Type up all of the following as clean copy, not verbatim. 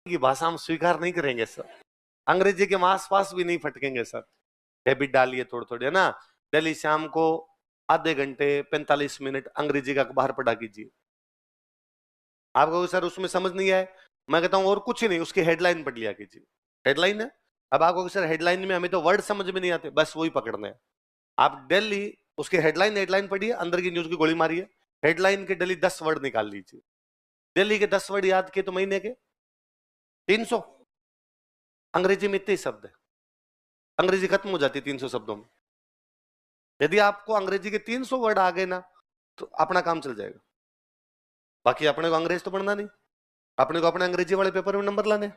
की भाषा हम स्वीकार नहीं करेंगे सर, अंग्रेजी के आसपास भी नहीं फटकेंगे सर। हैबिट डालिए थोड़ी थोड़ी, है ना। डेली शाम को आधे घंटे 45 मिनट अंग्रेजी का अखबार पढ़ा कीजिए। आपको सर उसमें समझ नहीं आए, मैं कहता हूं और कुछ ही नहीं, उसकी हेडलाइन पढ़ लिया कीजिए। हेडलाइन है, अब आपको सर हेडलाइन में हमें तो वर्ड समझ में नहीं आते, बस वही पकड़ना है। आप डेली उसके हेडलाइन हेडलाइन पढ़िए, अंदर की न्यूज की गोली मारिए, हेडलाइन के डेली 10 वर्ड निकाल लीजिए। डेली के 10 वर्ड याद किए तो महीने के 300। अंग्रेजी में इतने शब्द है, अंग्रेजी खत्म हो जाती है 300 शब्दों में। यदि आपको अंग्रेजी के 300 वर्ड आ गए ना तो अपना काम चल जाएगा। बाकी अपने को अंग्रेज तो पढ़ना नहीं, अपने को अपने अंग्रेजी वाले पेपर में नंबर लाने।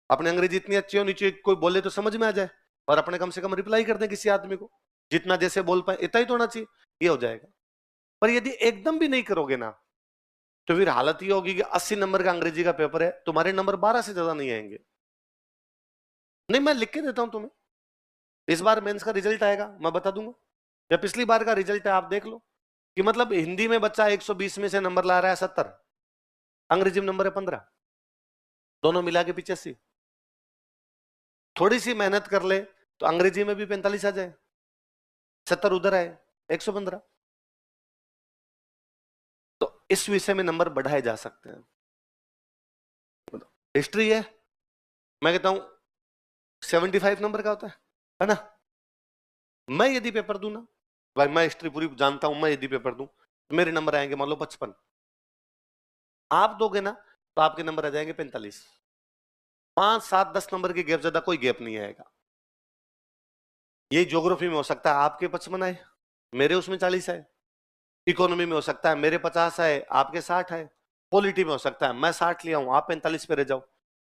अपने अंग्रेजी इतनी अच्छी हो नीचे कोई बोले तो समझ में आ जाए, और अपने कम से कम रिप्लाई कर दें किसी आदमी को, जितना जैसे बोल पाए इतना ही तो होना चाहिए, ये हो जाएगा। पर यदि एकदम भी नहीं करोगे ना तो फिर हालत ये होगी कि 80 नंबर का अंग्रेजी का पेपर है, तुम्हारे नंबर 12 से ज्यादा नहीं आएंगे। नहीं, मैं लिख के देता हूं तुम्हें, इस बार मेंस का रिजल्ट आएगा मैं बता दूंगा, या पिछली बार का रिजल्ट है आप देख लो, कि मतलब हिंदी में बच्चा 120 में से नंबर ला रहा है 70, अंग्रेजी में नंबर है 15, दोनों मिला के 85। थोड़ी सी मेहनत कर ले तो अंग्रेजी में भी 45 आ जाए, 70 उधर आए, 115। तो इस विषय में नंबर बढ़ाए जा सकते हैं। हिस्ट्री है, मैं कहता हूं 75 नंबर का होता है ना। मैं यदि पेपर दूं ना, भाई मैं हिस्ट्री पूरी जानता हूं, मैं यदि पेपर दूं तो मेरे नंबर आएंगे मान लो 55, आप दोगे ना तो आपके नंबर आ जाएंगे 45। 5 7 10 नंबर के गैप, ज्यादा कोई गैप नहीं आएगा। ये ज्योग्राफी में हो सकता है आपके 55 आए, मेरे उसमें 40 आए। इकोनॉमी में हो सकता है मेरे 50 आए, आपके 60 आए। पॉलिटी में हो सकता है मैं 60 लिया हूं, आप 45 पे रह जाओ।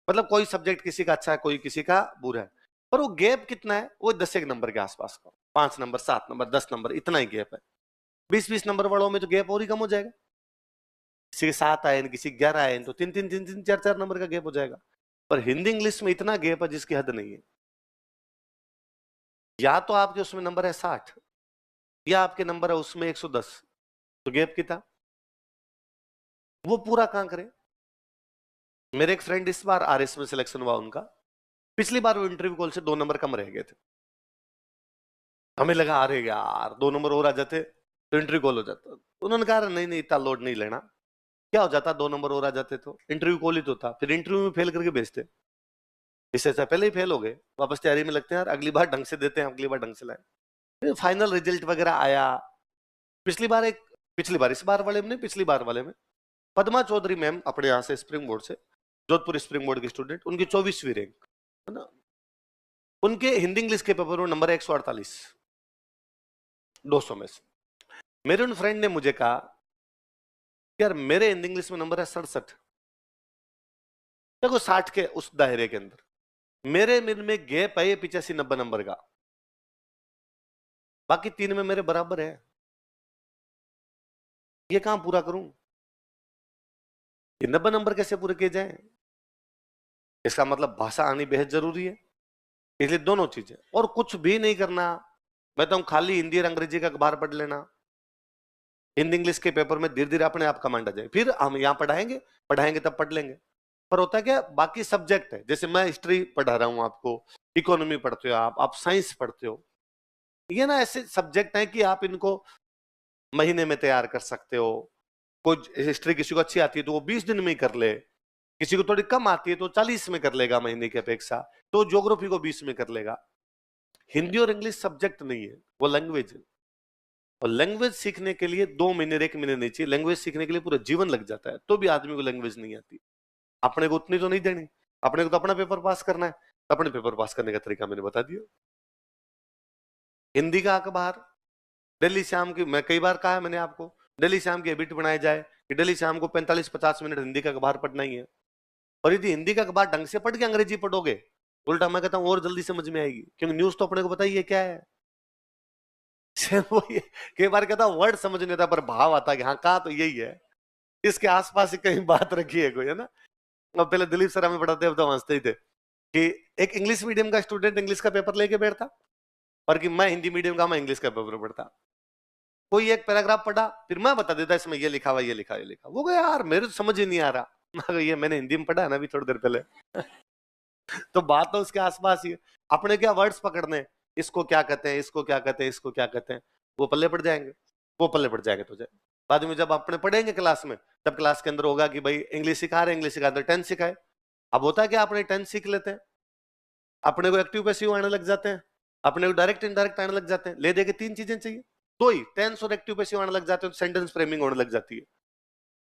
मतलब कोई सब्जेक्ट किसी का अच्छा है, कोई किसी का बुरा है, पर वो गैप कितना है, वो 10 एक नंबर के आसपास का, 5 नंबर 7 नंबर 10 नंबर इतना ही गैप है। 20 नंबर वालों में तो गैप और ही कम हो जाएगा, किसी के 7 आए किसी के 11 आए तो 3 4 4 नंबर का गैप हो जाएगा। पर हिंदी इंग्लिश में इतना गैप है जिसकी हद नहीं है। या तो आपके उसमें नंबर है 60, या आपके नंबर है उसमें 110, तो गैप कितना, वो पूरा कहां करे। मेरे एक फ्रेंड इस बार आरएस में सिलेक्शन हुआ उनका, पिछली बार वो इंटरव्यू कॉल से 2 नंबर कम रह गए थे। हमें लगा अरे यार 2 नंबर और आ जाते तो इंटरव्यू कॉल हो जाता, उन्होंने कहा नहीं नहीं इतना लोड नहीं लेना, क्या हो जाता 2 नंबर और आ जाते तो इंटरव्यू कॉल ही तो था, फिर इंटरव्यू में फेल करके भेजते, इससे अच्छा पहले ही फेल हो गए, वापस तैयारी में लगते हैं यार अगली बार ढंग से देते हैं, अगली बार ढंग से लाए। फाइनल रिजल्ट वगैरह आया, पिछली बार पिछली बार इस बार वाले में नहीं, पिछली बार वाले में पद्मा चौधरी मैम अपने यहाँ से स्प्रिंग बोर्ड से, जोधपुर स्प्रिंग बोर्ड की स्टूडेंट, उनकी 24वीं रैंक है ना। उनके हिंदी इंग्लिश के पेपर में नंबर 148 200 में से। मेरे उन फ्रेंड ने मुझे कहा यार मेरे हिंदी इंग्लिश में नंबर है 67, देखो 60 के उस दायरे के अंदर मेरे में गैप है 85 90 नंबर का, बाकी 3 में मेरे बराबर है, ये कहां पूरा करूं, ये 90 नंबर कैसे पूरे किए जाए। इसका मतलब भाषा आनी बेहद जरूरी है, इसलिए दोनों चीजें, और कुछ भी नहीं करना। मैं तो खाली हिंदी और अंग्रेजी का अखबार पढ़ लेना, हिंदी इंग्लिश के पेपर में धीरे धीरे अपने आप कमांड आ जाए, फिर हम यहाँ पढ़ाएंगे पढ़ाएंगे तब पढ़ लेंगे। पर होता है क्या, बाकी सब्जेक्ट है, जैसे मैं हिस्ट्री पढ़ा रहा हूँ आपको, इकोनॉमी पढ़ते हो आप साइंस पढ़ते हो, ये ना ऐसे सब्जेक्ट हैं कि आप इनको महीने में तैयार कर सकते हो। कुछ हिस्ट्री किसी को अच्छी आती है तो वो 20 दिन में ही कर ले, किसी को थोड़ी कम आती है तो 40 में कर लेगा महीने की अपेक्षा, तो ज्योग्राफी को 20 में कर लेगा। हिंदी और इंग्लिश सब्जेक्ट नहीं है, वो लैंग्वेज है, और लैंग्वेज सीखने के लिए 2 महीने 1 महीने नहीं चाहिए, लैंग्वेज सीखने के लिए पूरा जीवन लग जाता है, तो भी आदमी को लैंग्वेज नहीं आती। अपने को उतनी तो नहीं देनी, अपने को तो अपना पेपर पास करना है, अपने पेपर पास करने का तरीका मैंने बता दिया। हिंदी का अखबार डेली शाम की, मैं कई बार कहा है मैंने आपको, डेली शाम की हैबिट बनाई जाए कि डेली शाम को 45-50 मिनट हिंदी का अखबार पढ़ना ही है। और यदि हिंदी का अखबार ढंग से पढ़ के अंग्रेजी पढ़ोगे, उल्टा मैं कहता हूं और जल्दी समझ में आएगी, क्योंकि न्यूज तो अपने को पता ही है क्या है। वो कई बार कहता वर्ड समझ नहीं आता पर भाव आता कि हाँ कहा तो यही है, इसके आसपास ही कहीं बात रखी है कोई, है ना। अब पहले दिलीप सर हमें पढ़ाते अब तो हंसते ही थे कि एक इंग्लिश मीडियम का स्टूडेंट इंग्लिश का पेपर लेके बैठता, और कि मैं हिंदी मीडियम का मैं इंग्लिश का पेपर पढ़ता, कोई एक पैराग्राफ पढ़ा फिर मैं बता देता इसमें ये लिखा हुआ ये लिखा ये लिखा, वो गया यार मेरे तो समझ ही नहीं आ रहा, ये मैंने हिंदी में पढ़ा है ना अभी थोड़ी देर पहले। तो बात तो उसके आसपास ही है। अपने क्या वर्ड्स पकड़ने हैं, इसको क्या कहते हैं, इसको क्या कहते हैं, इसको क्या कहते हैं, वो पल्ले पड़ जाएंगे, वो पल्ले पड़ जाएंगे तुझे। बाद में जब अपने पढ़ेंगे क्लास में, तब क्लास के अंदर होगा कि भाई इंग्लिश सिखा रहे, इंग्लिश सिखा रहे, टेंस सिखाए। अब होता है क्या, अपने टेंस सीख लेते हैं, अपने को एक्टिव पैसिव आने लग जाते हैं, अपने को डायरेक्ट इनडायरेक्ट आने लग जाते हैं। ले दे के तीन चीजें चाहिए, दो ही, टेंस और एक्टिव पैसिव आने लग जाते हैं, तो सेंटेंस फ्रेमिंग होने लग जाती है।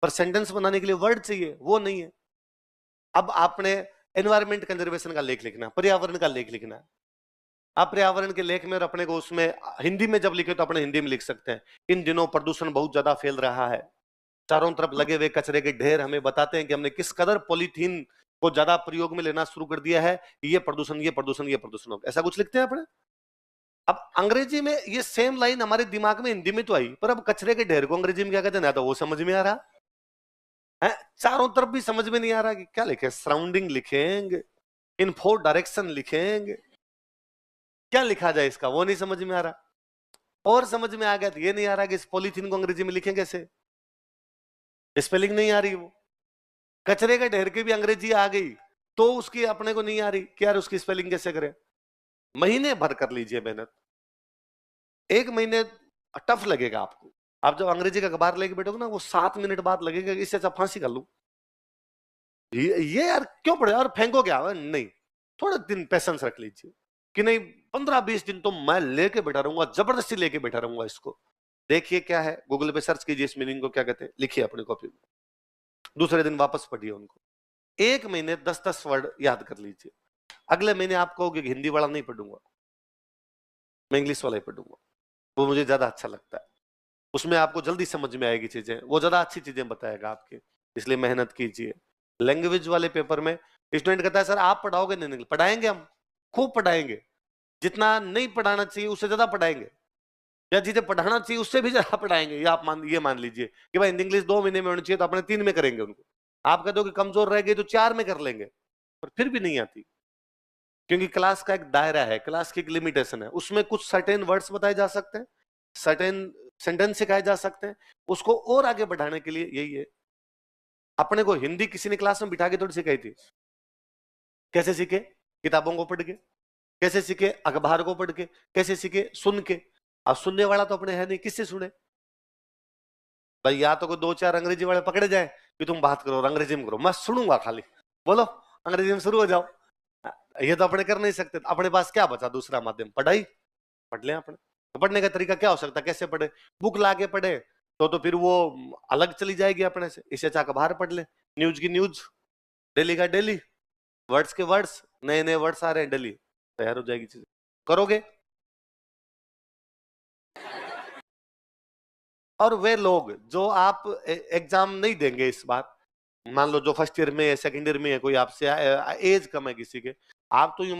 पर सेंटेंस बनाने के लिए वर्ड चाहिए, वो नहीं है। अब आपने एनवायरमेंट कंजर्वेशन का लेख लिखना, पर्यावरण का लेख लिखना है। आप पर्यावरण के लेख में और अपने को उसमें हिंदी में जब लिखे तो अपने हिंदी में लिख सकते हैं, इन दिनों प्रदूषण बहुत ज्यादा फैल रहा है, चारों तरफ लगे हुए कचरे के ढेर हमें बताते हैं कि हमने किस कदर पॉलीथीन को ज्यादा प्रयोग में लेना शुरू कर दिया है, ये प्रदूषण, ये प्रदूषण, ये प्रदूषण हो, ऐसा कुछ लिखते हैं अपने। अब अंग्रेजी में ये सेम लाइन हमारे दिमाग में हिंदी में तो आई, पर अब कचरे के ढेर को अंग्रेजी में क्या कहते हैं ना, तो वो समझ में आ रहा है, चारों तरफ भी समझ में नहीं आ रहा कि क्या लिखे, सराउंडिंग लिखेंगे, इन फोर डायरेक्शन लिखेंगे, क्या लिखा जाए इसका, वो नहीं समझ में आ रहा। और समझ में आ गया तो ये नहीं आ रहा कि इस पॉलीथीन को अंग्रेजी में लिखें कैसे, स्पेलिंग नहीं आ रही। वो कचरे के ढेर की भी अंग्रेजी आ गई तो उसकी अपने को नहीं आ रही कि यार उसकी स्पेलिंग कैसे करें। महीने भर कर लीजिए मेहनत, एक महीने टफ लगेगा आपको। आप जब अंग्रेजी का अखबार लेके बैठोगे ना, वो 7 मिनट बाद लगेगा इससे अच्छा फांसी कर लूं, ये यार क्यों पढ़े और फेंको क्या, नहीं, थोड़े दिन पेशेंस रख लीजिए कि नहीं, 15-20 दिन तो मैं लेके बैठा रहूंगा, जबरदस्ती लेके बैठा रहूंगा इसको। देखिए क्या है, गूगल पे सर्च कीजिए इस मीनिंग को क्या कहते हैं, लिखिए अपनी कॉपी में, दूसरे दिन वापस पढ़िए उनको। एक महीने 10-10 वर्ड याद कर लीजिए। अगले महीने आप कहोगे कि हिंदी वाला नहीं पढ़ूंगा, मैं इंग्लिश वाला ही पढ़ूंगा, वो मुझे ज्यादा अच्छा लगता है, उसमें आपको जल्दी समझ में आएगी चीजें, वो ज्यादा अच्छी चीजें बताएगा आपके, इसलिए मेहनत कीजिए। लैंग्वेज वाले पेपर में स्टूडेंट कहता है सर आप पढ़ाओगे नहीं, पढ़ाएंगे, हम खूब पढ़ाएंगे, जितना नहीं पढ़ाना चाहिए उससे ज्यादा पढ़ाएंगे, या जिसे पढ़ाना चाहिए उससे भी ज्यादा पढ़ाएंगे। या आप ये मान लीजिए कि भाई हिंदी इंग्लिश 2 महीने में होनी चाहिए तो अपने 3 में करेंगे उनको, आप कहते हो कि कमजोर रह गई तो 4 में कर लेंगे, पर फिर भी नहीं आती, क्योंकि क्लास का एक दायरा है, क्लास की एक लिमिटेशन है, उसमें कुछ सर्टेन वर्ड्स बताए जा सकते हैं, सर्टेन सेंटेंस सिखाए जा सकते हैं, उसको और आगे बढ़ाने के लिए यही है। अपने को हिंदी किसी ने क्लास में बिठा के थोड़ी सिखाई थी, कैसे सीखे, किताबों को पढ़ के, कैसे सीखे, अखबार को पढ़ के, कैसे सीखे, सुन के। अब सुनने वाला तो अपने है नहीं, किससे सुने भाई, या तो कोई 2-4 अंग्रेजी वाले पकड़े जाए कि तुम बात करो और अंग्रेजी में करो, मैं सुनूंगा खाली, बोलो अंग्रेजी में शुरू हो जाओ, ये तो अपने कर नहीं सकते। अपने पास क्या बचा दूसरा माध्यम, पढ़ाई, पढ़ लें अपने। तो पढ़ने का तरीका क्या हो सकता है, कैसे पढ़े, बुक ला के पढ़े तो फिर वो अलग चली जाएगी अपने से, इससे अच्छा बाहर पढ़ ले, न्यूज की न्यूज, डेली का डेली, वर्ड्स के वर्ड्स, नए नए वर्ड्स आ रहे हैं डेली, तैयार हो जाएगी चीज, करोगे। और वे लोग जो आप एग्जाम नहीं देंगे इस बार, मान लो जो फर्स्ट ईयर में है, सेकंड ईयर में है, कोई आपसे एज कम है किसी के, आप तो